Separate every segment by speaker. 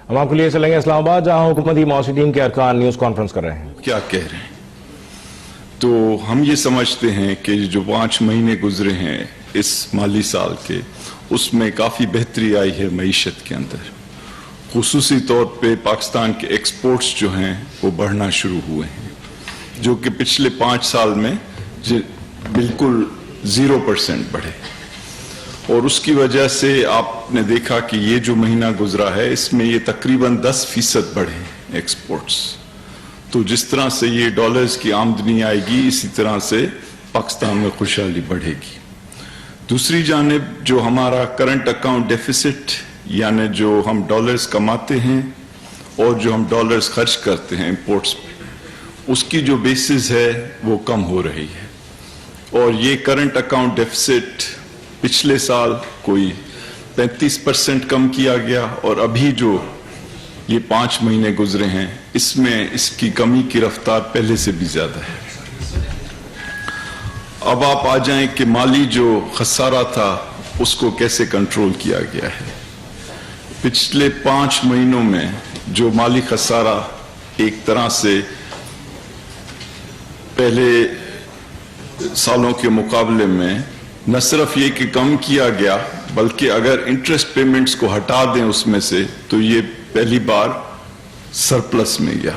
Speaker 1: ہم آپ کے لیے چلیں گے اسلام آباد، جہاں حکومتی موثی ٹیم کے ارکان نیوز کانفرنس کر رہے ہیں.
Speaker 2: کیا کہہ رہے ہیں؟ تو ہم یہ سمجھتے ہیں کہ جو 5 مہینے گزرے ہیں اس مالی سال کے، اس میں کافی بہتری آئی ہے معیشت کے اندر. خصوصی طور پہ پاکستان کے ایکسپورٹس جو ہیں وہ بڑھنا شروع ہوئے ہیں، جو کہ پچھلے 5 سال میں بالکل 0% بڑھے. اور اس کی وجہ سے آپ نے دیکھا کہ یہ جو مہینہ گزرا ہے اس میں یہ تقریباً 10% بڑھے ایکسپورٹس. تو جس طرح سے یہ ڈالرز کی آمدنی آئے گی، اسی طرح سے پاکستان میں خوشحالی بڑھے گی. دوسری جانب جو ہمارا کرنٹ اکاؤنٹ ڈیفیسٹ، یعنی جو ہم ڈالرز کماتے ہیں اور جو ہم ڈالرز خرچ کرتے ہیں امپورٹس پہ، اس کی جو بیسز ہے وہ کم ہو رہی ہے. اور یہ کرنٹ اکاؤنٹ ڈیفیسٹ پچھلے سال کوئی 35% کم کیا گیا، اور ابھی جو یہ 5 مہینے گزرے ہیں اس میں اس کی کمی کی رفتار پہلے سے بھی زیادہ ہے. اب آپ آ جائیں کہ مالی جو خسارہ تھا اس کو کیسے کنٹرول کیا گیا ہے. پچھلے 5 مہینوں میں جو مالی خسارہ ایک طرح سے پہلے سالوں کے مقابلے میں نہ صرف یہ کہ کم کیا گیا، بلکہ اگر انٹرسٹ پیمنٹس کو ہٹا دیں اس میں سے تو یہ پہلی بار سرپلس میں گیا.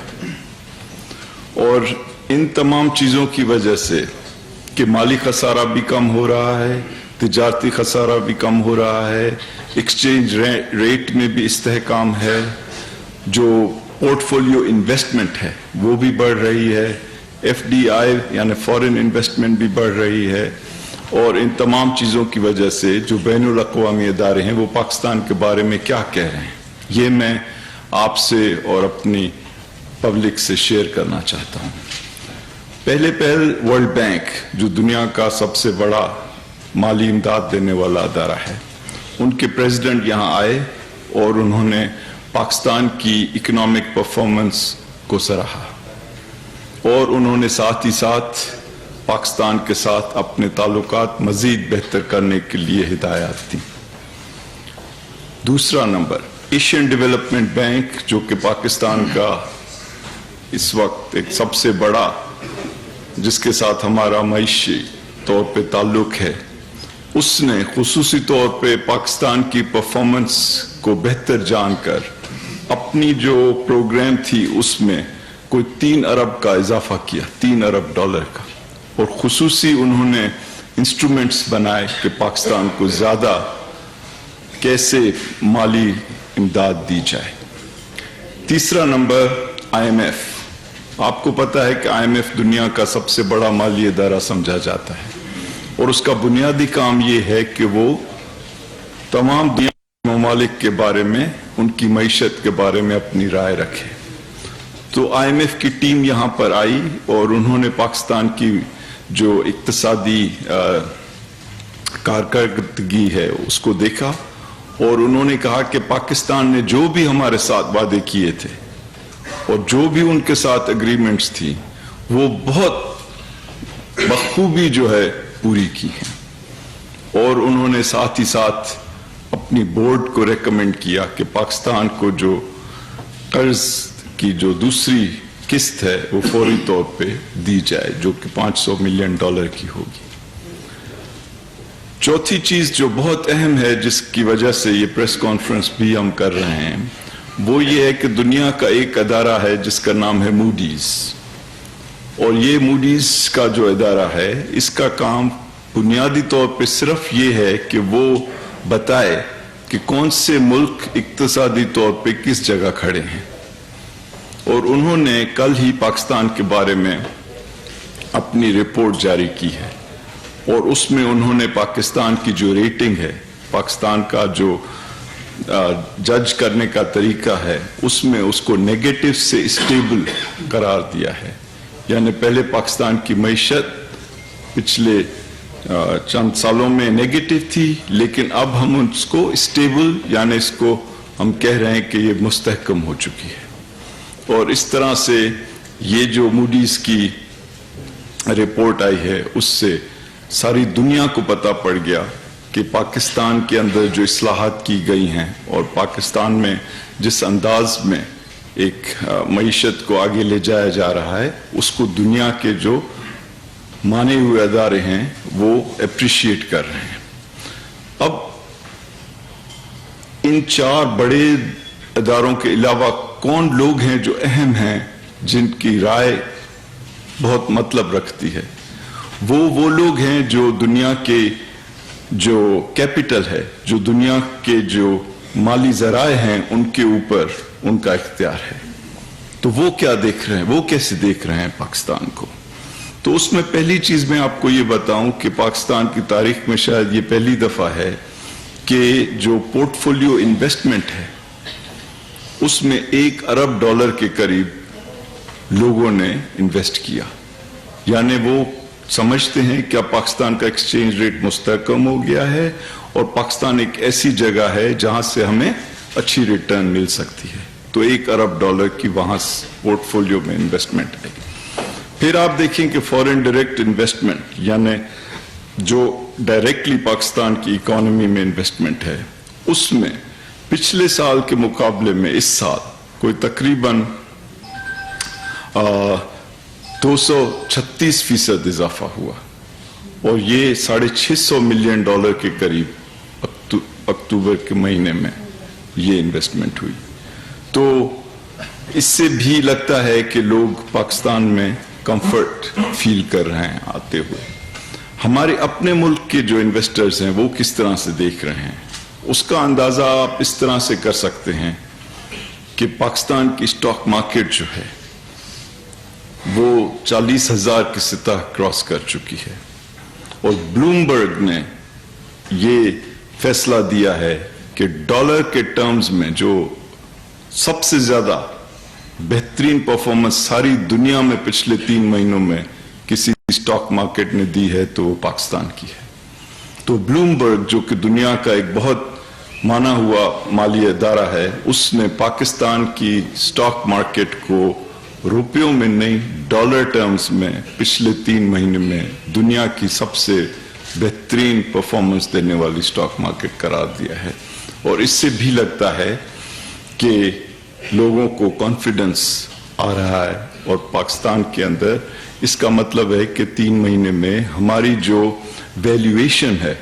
Speaker 2: اور ان تمام چیزوں کی وجہ سے کہ مالی خسارہ بھی کم ہو رہا ہے، تجارتی خسارہ بھی کم ہو رہا ہے، ایکسچینج ریٹ میں بھی استحکام ہے، جو پورٹ فولیو انویسٹمنٹ ہے وہ بھی بڑھ رہی ہے، FDI یعنی فورن انویسٹمنٹ بھی بڑھ رہی ہے. اور ان تمام چیزوں کی وجہ سے جو بین الاقوامی ادارے ہیں وہ پاکستان کے بارے میں کیا کہہ رہے ہیں، یہ میں آپ سے اور اپنی پبلک سے شیئر کرنا چاہتا ہوں. پہلے ورلڈ بینک جو دنیا کا سب سے بڑا مالی امداد دینے والا ادارہ ہے، ان کے پریزیڈنٹ یہاں آئے اور انہوں نے پاکستان کی اکنامک پرفارمنس کو سراہا، اور انہوں نے ساتھ ہی ساتھ پاکستان کے ساتھ اپنے تعلقات مزید بہتر کرنے کے لیے ہدایات دی. دوسرا نمبر ایشین ڈیولپمنٹ بینک، جو کہ پاکستان کا اس وقت ایک سب سے بڑا، جس کے ساتھ ہمارا معاشی طور پہ تعلق ہے، اس نے خصوصی طور پہ پاکستان کی پرفارمنس کو بہتر جان کر اپنی جو پروگرام تھی اس میں کوئی 3 ارب کا اضافہ کیا، 3 ارب ڈالر کا. اور خصوصی انہوں نے انسٹرومنٹس بنائے کہ پاکستان کو زیادہ کیسے مالی امداد دی جائے. تیسرا نمبر IMF. آپ کو پتا ہے کہ IMF دنیا کا سب سے بڑا مالی ادارہ سمجھا جاتا ہے، اور اس کا بنیادی کام یہ ہے کہ وہ تمام دنیا کے ممالک کے بارے میں، ان کی معیشت کے بارے میں اپنی رائے رکھے. تو IMF کی ٹیم یہاں پر آئی اور انہوں نے پاکستان کی جو اقتصادی کارکردگی ہے اس کو دیکھا، اور انہوں نے کہا کہ پاکستان نے جو بھی ہمارے ساتھ وعدے کیے تھے اور جو بھی ان کے ساتھ اگریمنٹس تھی وہ بہت بخوبی جو ہے پوری کی ہیں. اور انہوں نے ساتھ ہی ساتھ اپنی بورڈ کو ریکمینڈ کیا کہ پاکستان کو جو قرض کی جو دوسری قسط ہے وہ فوری طور پہ دی جائے، جو کہ $500 ملین کی ہوگی. چوتھی چیز جو بہت اہم ہے، جس کی وجہ سے یہ پریس کانفرنس بھی ہم کر رہے ہیں، وہ یہ ہے کہ دنیا کا ایک ادارہ ہے جس کا نام ہے موڈیز. اور یہ موڈیز کا جو ادارہ ہے، اس کا کام بنیادی طور پہ صرف یہ ہے کہ وہ بتائے کہ کون سے ملک اقتصادی طور پہ کس جگہ کھڑے ہیں. اور انہوں نے کل ہی پاکستان کے بارے میں اپنی رپورٹ جاری کی ہے، اور اس میں انہوں نے پاکستان کی جو ریٹنگ ہے، پاکستان کا جو جج کرنے کا طریقہ ہے، اس میں اس کو نیگیٹو سے اسٹیبل قرار دیا ہے. یعنی پہلے پاکستان کی معیشت پچھلے چند سالوں میں نیگیٹو تھی، لیکن اب ہم اس کو اسٹیبل، یعنی اس کو ہم کہہ رہے ہیں کہ یہ مستحکم ہو چکی ہے. اور اس طرح سے یہ جو موڈیز کی رپورٹ آئی ہے اس سے ساری دنیا کو پتہ پڑ گیا کہ پاکستان کے اندر جو اصلاحات کی گئی ہیں اور پاکستان میں جس انداز میں ایک معیشت کو آگے لے جایا جا رہا ہے اس کو دنیا کے جو مانے ہوئے ادارے ہیں وہ اپریشیٹ کر رہے ہیں. اب ان 4 بڑے اداروں کے علاوہ کون لوگ ہیں جو اہم ہیں جن کی رائے بہت مطلب رکھتی ہے؟ وہ لوگ ہیں جو دنیا کے جو کیپٹل ہے، جو دنیا کے جو مالی ذرائع ہیں ان کے اوپر ان کا اختیار ہے. تو وہ کیا دیکھ رہے ہیں، وہ کیسے دیکھ رہے ہیں پاکستان کو؟ تو اس میں پہلی چیز میں آپ کو یہ بتاؤں کہ پاکستان کی تاریخ میں شاید یہ پہلی دفعہ ہے کہ جو پورٹ فولیو انویسٹمنٹ ہے اس میں $1 ارب کے قریب لوگوں نے انویسٹ کیا. یعنی وہ سمجھتے ہیں کہ اب پاکستان کا ایکسچینج ریٹ مستحکم ہو گیا ہے اور پاکستان ایک ایسی جگہ ہے جہاں سے ہمیں اچھی ریٹرن مل سکتی ہے. تو $1 ارب کی وہاں پورٹ فولیو میں انویسٹمنٹ ہے. پھر آپ دیکھیں کہ فورن ڈائریکٹ انویسٹمنٹ یعنی جو ڈائریکٹلی پاکستان کی اکانومی میں انویسٹمنٹ ہے اس میں پچھلے سال کے مقابلے میں اس سال کوئی تقریباً 236% اضافہ ہوا اور یہ $650 ملین کے قریب اکتوبر کے مہینے میں یہ انویسٹمنٹ ہوئی. تو اس سے بھی لگتا ہے کہ لوگ پاکستان میں کمفرٹ فیل کر رہے ہیں آتے ہوئے. ہمارے اپنے ملک کے جو انویسٹرز ہیں وہ کس طرح سے دیکھ رہے ہیں اس کا اندازہ آپ اس طرح سے کر سکتے ہیں کہ پاکستان کی اسٹاک مارکیٹ جو ہے وہ 40,000 کی سطح کراس کر چکی ہے اور بلومبرگ نے یہ فیصلہ دیا ہے کہ ڈالر کے ٹرمز میں جو سب سے زیادہ بہترین پرفارمنس ساری دنیا میں پچھلے 3 مہینوں میں کسی اسٹاک مارکیٹ نے دی ہے تو وہ پاکستان کی ہے. تو بلومبرگ جو کہ دنیا کا ایک بہت مانا ہوا مالی ادارہ ہے اس نے پاکستان کی اسٹاک مارکیٹ کو روپیوں میں نہیں ڈالر ٹرمز میں پچھلے 3 مہینے میں دنیا کی سب سے بہترین پرفارمنس دینے والی اسٹاک مارکیٹ قرار دیا ہے. اور اس سے بھی لگتا ہے کہ لوگوں کو کانفیڈنس آ رہا ہے اور پاکستان کے اندر اس کا مطلب ہے کہ 3 مہینے میں ہماری جو ویلیویشن ہے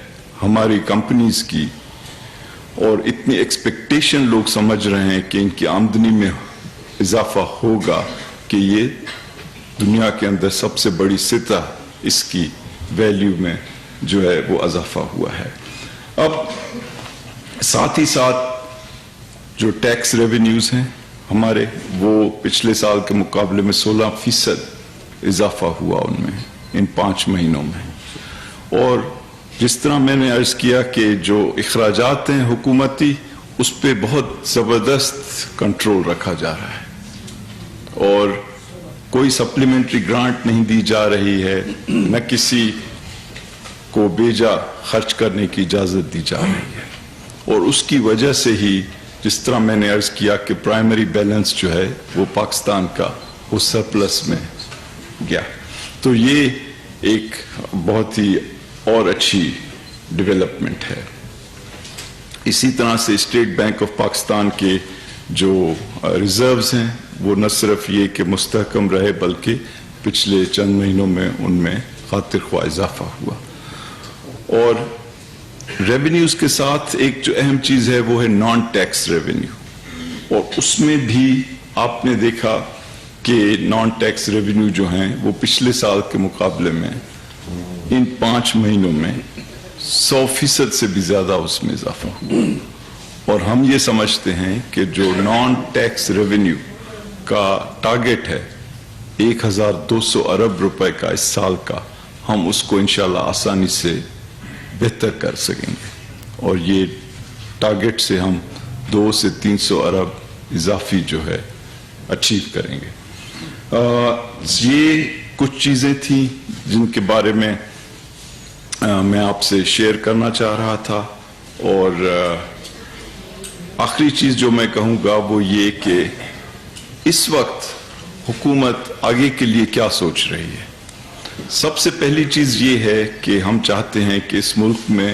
Speaker 2: ہماری کمپنیز کی اور اتنی ایکسپیکٹیشن لوگ سمجھ رہے ہیں کہ ان کی آمدنی میں اضافہ ہوگا کہ یہ دنیا کے اندر سب سے بڑی سطح اس کی ویلیو میں جو ہے وہ اضافہ ہوا ہے. اب ساتھ ہی ساتھ جو ٹیکس ریونیوز ہیں ہمارے وہ پچھلے سال کے مقابلے میں 16% اضافہ ہوا ان میں ان 5 مہینوں میں. اور جس طرح میں نے عرض کیا کہ جو اخراجات ہیں حکومتی اس پہ بہت زبردست کنٹرول رکھا جا رہا ہے اور کوئی سپلیمنٹری گرانٹ نہیں دی جا رہی ہے، نہ کسی کو بیجا خرچ کرنے کی اجازت دی جا رہی ہے. اور اس کی وجہ سے ہی جس طرح میں نے عرض کیا کہ پرائمری بیلنس جو ہے وہ پاکستان کا وہ سرپلس میں گیا. تو یہ ایک بہت ہی اور اچھی ڈیولپمنٹ ہے. اسی طرح سے اسٹیٹ بینک آف پاکستان کے جو ریزروز ہیں وہ نہ صرف یہ کہ مستحکم رہے بلکہ پچھلے چند مہینوں میں ان میں خاطر خواہ اضافہ ہوا. اور ریونیوز کے ساتھ ایک جو اہم چیز ہے وہ ہے نان ٹیکس ریونیو اور اس میں بھی آپ نے دیکھا کہ نان ٹیکس ریونیو جو ہیں وہ پچھلے سال کے مقابلے میں ان 5 مہینوں میں 100% سے بھی زیادہ اس میں اضافہ ہوا. اور ہم یہ سمجھتے ہیں کہ جو نان ٹیکس ریونیو کا ٹارگٹ ہے 1200 ارب روپے کا اس سال کا، ہم اس کو انشاءاللہ آسانی سے بہتر کر سکیں گے اور یہ ٹارگٹ سے ہم 200 سے 300 ارب اضافی جو ہے اچیو کریں گے. یہ کچھ چیزیں تھیں جن کے بارے میں میں آپ سے شیئر کرنا چاہ رہا تھا. اور آخری چیز جو میں کہوں گا وہ یہ کہ اس وقت حکومت آگے کے لیے کیا سوچ رہی ہے. سب سے پہلی چیز یہ ہے کہ ہم چاہتے ہیں کہ اس ملک میں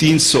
Speaker 2: 300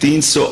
Speaker 2: 300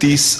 Speaker 2: 30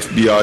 Speaker 2: FBR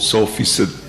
Speaker 2: 100%